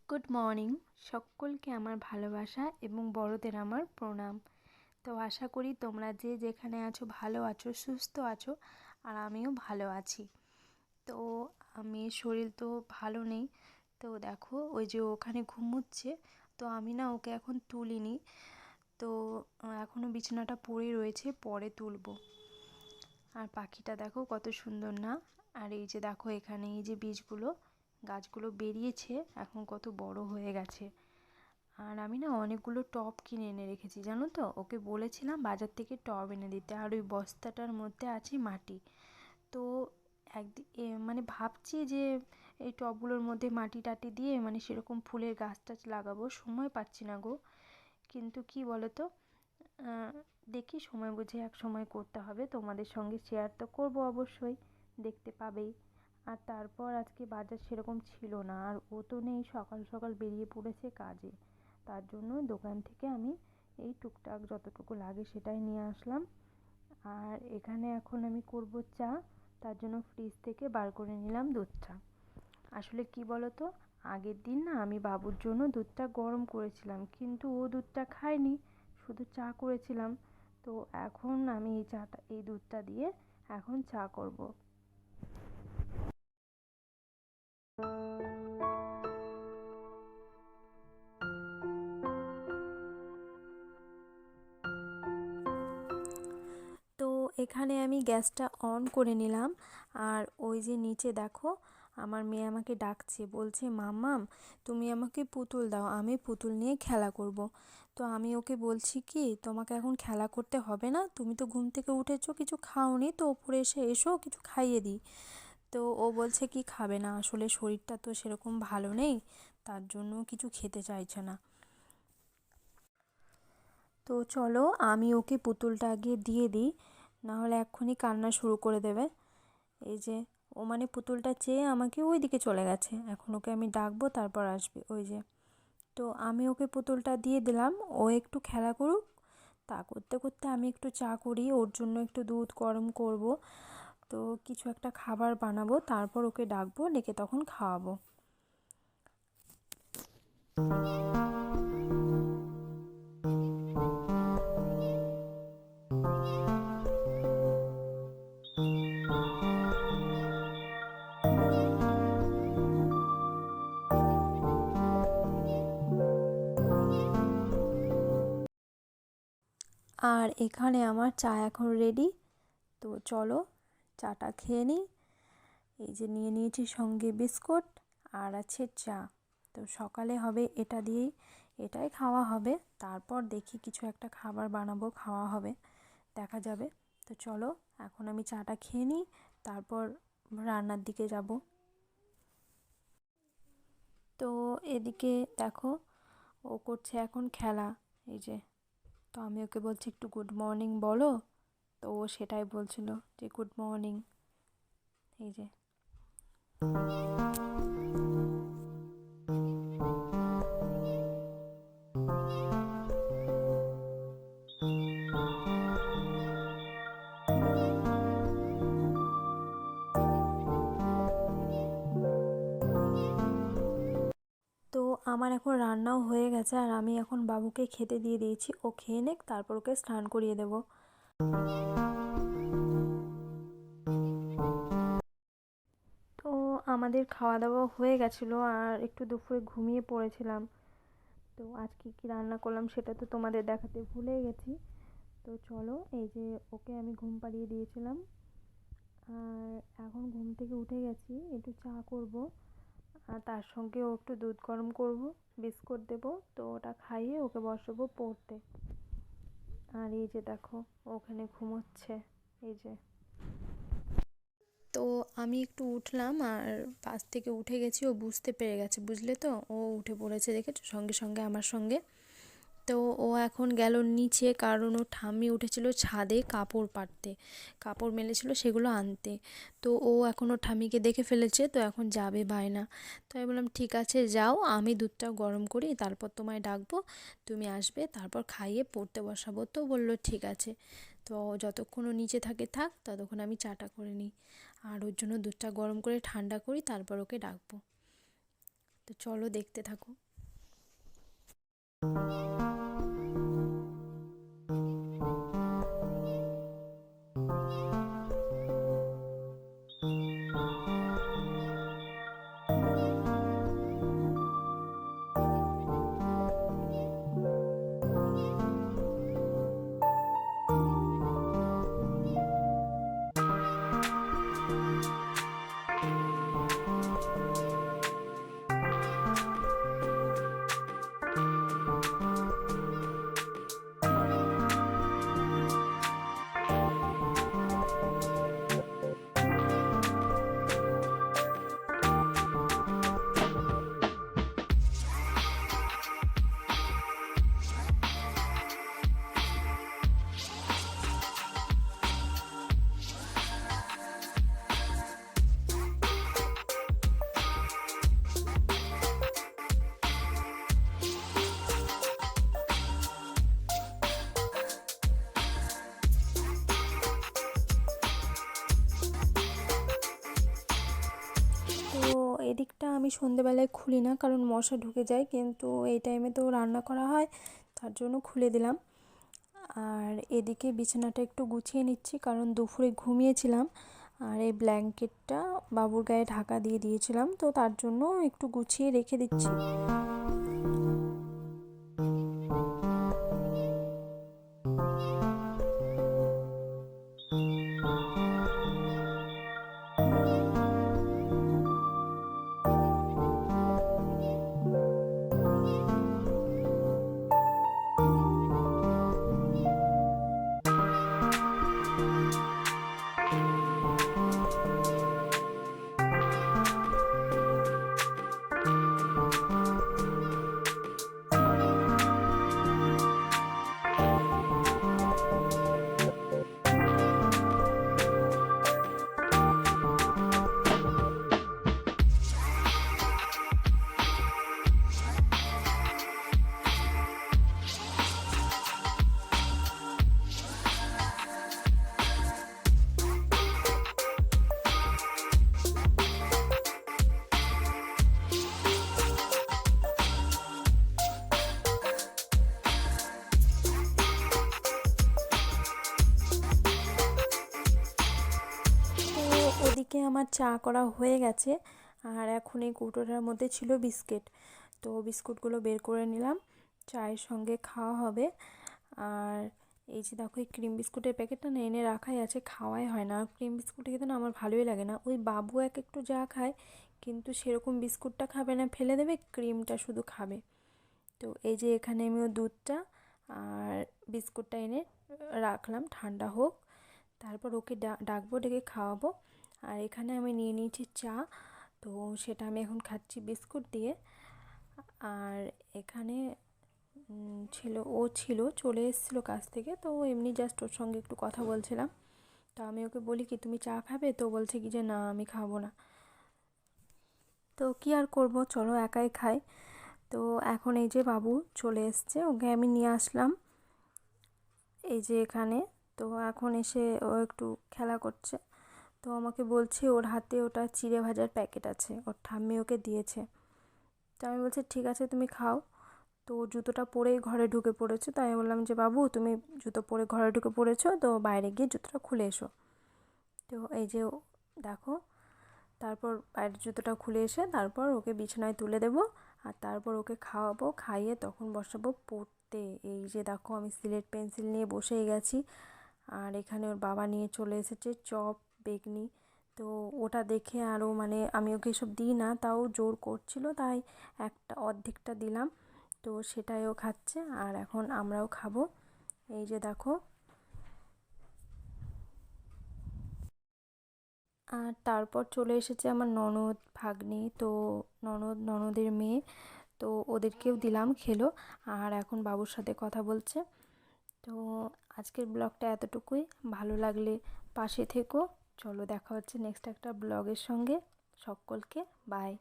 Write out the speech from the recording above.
Good morning. সকলকে আমার ভালোবাসা এবং বড়দের আমার প্রণাম। তো আশা করি তোমরা যে যেখানে আছো ভালো আছো, সুস্থ আছো, আর আমিও ভালো আছি। তো আমি শরীর তো ভালো নেই। তো দেখো ওই যে ওখানে ঘুমোচ্ছে, তো আমি না ওকে এখন তুলিনি। তো এখনও বিছানাটা পড়ে রয়েছে, পরে তুলবো। আর পাখিটা দেখো কত সুন্দর না। আর এই যে দেখো এখানে এই যে বীজগুলো, গাছগুলো বেরিয়েছে, এখন কত বড় হয়ে গেছে। আর আমি না অনেকগুলো টব কিনে এনে রেখেছি, জানো তো। ওকে বলেছিলাম বাজার থেকে টব এনে দিতে, আর ওই বস্তাটার মধ্যে আছে মাটি। তো মানে ভাবছি যে এই টবগুলোর মধ্যে মাটি টাটি দিয়ে মানে সেরকম ফুলের গাছ টাছ লাগাবো, সময় পাচ্ছি না গো। কিন্তু কি বলো তো, দেখি সময় বুঝে এক সময় করতে হবে। তোমাদের সঙ্গে শেয়ার তো করব অবশ্যই, দেখতে পাবেই। আর তারপর আজকে বাজার সেরকম ছিল না, আর ও তো নেই, সকাল সকাল বেরিয়ে পড়েছে কাজে। তার জন্য দোকান থেকে আমি এই টুকটাক যতটুকু লাগে সেটাই নিয়ে আসলাম। আর এখানে এখন আমি করব চা। তার জন্য ফ্রিজ থেকে বার করে নিলাম দুধটা। আসলে কি বলো তো, আগের দিন না আমি বাবুর জন্য দুধটা গরম করেছিলাম, কিন্তু ও দুধটা খায়নি, শুধু চা করেছিলাম। তো এখন আমি এই দুধটা দিয়ে এখন চা করব। তো এখানে আমি গ্যাসটা অন করে নিলাম। আর ওই যে নিচে দেখো আমার মেয়ে আমাকে ডাকছে, বলছে মাম্মাম তুমি আমাকে পুতুল দাও, আমি পুতুল নিয়ে খেলা করব। তো আমি ওকে বলছি কি, তোমাকে এখন খেলা করতে হবে না, তুমি তো ঘুম থেকে উঠেছো, কিছু খাওনি, তো ওপরে এসো কিছু খাইয়ে দিই। তো ও বলছে কি খাবে না, আসলে শরীরটা তো সেরকম ভালো নেই, তার জন্য কিছু খেতে চাইছে না। তো চলো আমি ওকে পুতুলটা আগে দিয়ে দিই, না হলে এক্ষুনি কান্না শুরু করে দেবে। এই যে ও মানে পুতুলটা চেয়ে আমাকে ওই দিকে চলে গেছে, এখন ওকে আমি ডাকবো তারপর আসবে, ওই যে। তো আমি ওকে পুতুলটা দিয়ে দিলাম, ও একটু খেলা করুক। তা করতে করতে আমি একটু চা করি, ওর জন্য একটু দুধ গরম করব। তো কিছু একটা খাবার বানাবো, তারপর ওকে ডাকবো, ডেকে তখন খাওয়াবো। আর এখানে আমার চা এখন রেডি। তো চলো চাটা খেয়ে নিই। এই যে নিয়ে নিয়েছি সঙ্গে বিস্কুট, আর আছে চা। তো সকালে হবে এটা দিয়েই, এটাই খাওয়া হবে। তারপর দেখি কিছু একটা খাবার বানাবো, খাওয়া হবে, দেখা যাবে। তো চলো এখন আমি চাটা খেয়ে নিই, তারপর রান্নার দিকে যাব। তো এদিকে দেখো ও করছে এখন খেলা, এই যে। তো আমি ওকে বলছি একটু গুড মর্নিং বলো, তো ও সেটাই বলছিল যে গুড মর্নিং, এই যে। তো আমার এখন রান্নাও হয়ে গেছে, আর আমি এখন বাবুকে খেতে দিয়ে দিয়েছি, ও খেয়ে নেক, তারপর ওকে স্নান করিয়ে দেবো। তো আমাদের খাওয়া দাওয়া হয়ে গেছিলো, আর একটু দুপুরে ঘুমিয়ে পড়েছিলাম। তো আজকে কি রান্না করলাম সেটা তো তোমাদের দেখাতে ভুলে গেছি। তো চলো এই যে ওকে আমি ঘুম পাড়িয়ে দিয়েছিলাম, আর এখন ঘুম থেকে উঠে গেছি, একটু চা করব। আর তার সঙ্গে ও একটু দুধ গরম করব, বিস্কুট দেবো, তো ওটা খাইয়ে ওকে বসাবো পড়তে। আর এই যে দেখো ওখানে ঘুমোচ্ছে, এই যে। তো আমি একটু উঠলাম, আর পাশ থেকে উঠে গেছি, ও বুঝতে পেরে গেছে, বুঝলে তো, ও উঠে পড়েছে দেখেছো সঙ্গে সঙ্গে আমার সঙ্গে। তো ও এখন গেল নিচে, কারণ ও ঠাম্মি উঠেছিল ছাদে কাপড় পাড়তে, কাপড় মেলেছিল সেগুলো আনতে। তো ও এখন ওর ঠাম্মিকে দেখে ফেলেছে, তো এখন যাবে বায়না। তো আমি বললাম ঠিক আছে যাও, আমি দুধটা গরম করি, তারপর তোমায় ডাকবো, তুমি আসবে, তারপর খাইয়ে পড়তে বসাবো। তো বললো ঠিক আছে। তো যতক্ষণ ও নিচে থাকে থাক, ততক্ষণ আমি চাটা করে নিই, আর ওর জন্য দুধটা গরম করে ঠান্ডা করি, তারপর ওকে ডাকবো। তো চলো দেখতে থাকো। তো এদিকটা আমি সন্ধেবেলায় খুলি না, কারণ মশা ঢুকে যায়, কিন্তু এই টাইমে তো রান্না করা হয়, তার জন্য খুলে দিলাম। আর এদিকে বিছানাটা একটু গুছিয়ে নিচ্ছি, কারণ দুপুরে ঘুমিয়েছিলাম আর এই ব্ল্যাঙ্কেটটা বাবুর গায়ে ঢাকা দিয়ে দিয়েছিলাম, তো তার জন্য একটু গুছিয়ে রেখে দিচ্ছি। ওদিকে আমার চা করা হয়ে গেছে, আর এখন এই কৌটোটার মধ্যে ছিল বিস্কিট, তো বিস্কুটগুলো বের করে নিলাম, চায়ের সঙ্গে খাওয়া হবে। আর এই যে দেখো, এই ক্রিম বিস্কুটের প্যাকেটটা না এনে রাখাই আছে, খাওয়াই হয় না। ক্রিম বিস্কুট খেতে না আমার ভালোই লাগে না। ওই বাবু এক একটু যা খায়, কিন্তু সেরকম বিস্কুটটা খাবে না, ফেলে দেবে, ক্রিমটা শুধু খাবে। তো এই যে এখানে আমিও দুধটা আর বিস্কুটটা এনে রাখলাম, ঠান্ডা হোক, তারপর ওকে ডাকবো, ডেকে খাওয়াবো। আর এখানে আমি নিয়ে নিয়েছি চা, তো সেটা আমি এখন খাচ্ছি বিস্কুট দিয়ে। আর এখানে ছিল চলে এসেছিলো কাছ থেকে, তো এমনি জাস্ট ওর সঙ্গে একটু কথা বলছিলাম। তো আমি ওকে বলি কি তুমি চা খাবে, তো বলছে কি যে না আমি খাবো না। তো কি আর করব, চলো একাই খাই। তো এখন এই যে বাবু চলে এসছে, ওকে আমি নিয়ে আসলাম এই যে এখানে। তো এখন এসে ও একটু খেলা করছে, তো আমাকে বলছে ওর হাতে ওটা চিড়ে ভাজার প্যাকেট আছে, ওর ঠাম্মি ওকে দিয়েছে। তো আমি বলছি ঠিক আছে তুমি খাও। তো জুতোটা পরেই ঘরে ঢুকে পড়েছে, তো আমি বললাম যে বাবু তুমি জুতো পরে ঘরে ঢুকে পড়েছো, তো বাইরে গিয়ে জুতোটা খুলে এসো। তো এই যে দেখো, তারপর বাইরের জুতোটা খুলে এসে তারপর ওকে বিছানায় তুলে দেবো, আর তারপর ওকে খাওয়াবো, খাইয়ে তখন বসাবো পড়তে। এই যে দেখো আমি সিলেট পেন্সিল নিয়ে বসেই গেছি, আর এখানে ওর বাবা নিয়ে চলে এসেছে চপ, বেগনি। তো ওটা দেখে আরও মানে আমি ওকে এসব দিই না, তাও জোর করছিল, তাই একটা অর্ধেকটা দিলাম, তো সেটাই ও খাচ্ছে, আর এখন আমরাও খাবো। এই যে দেখো, আর তারপর চলে এসেছে আমার ননদ ভাগ্নি, তো ননদের মেয়ে, তো ওদেরকেও দিলাম, খেলো, আর এখন বাবুর সাথে কথা বলছে। তো আজকের ব্লগটা এতটুকুই, ভালো লাগলে পাশে থেকো। চলো দেখা হচ্ছে নেক্সট একটা ব্লগের সঙ্গে, সকলকে বাই।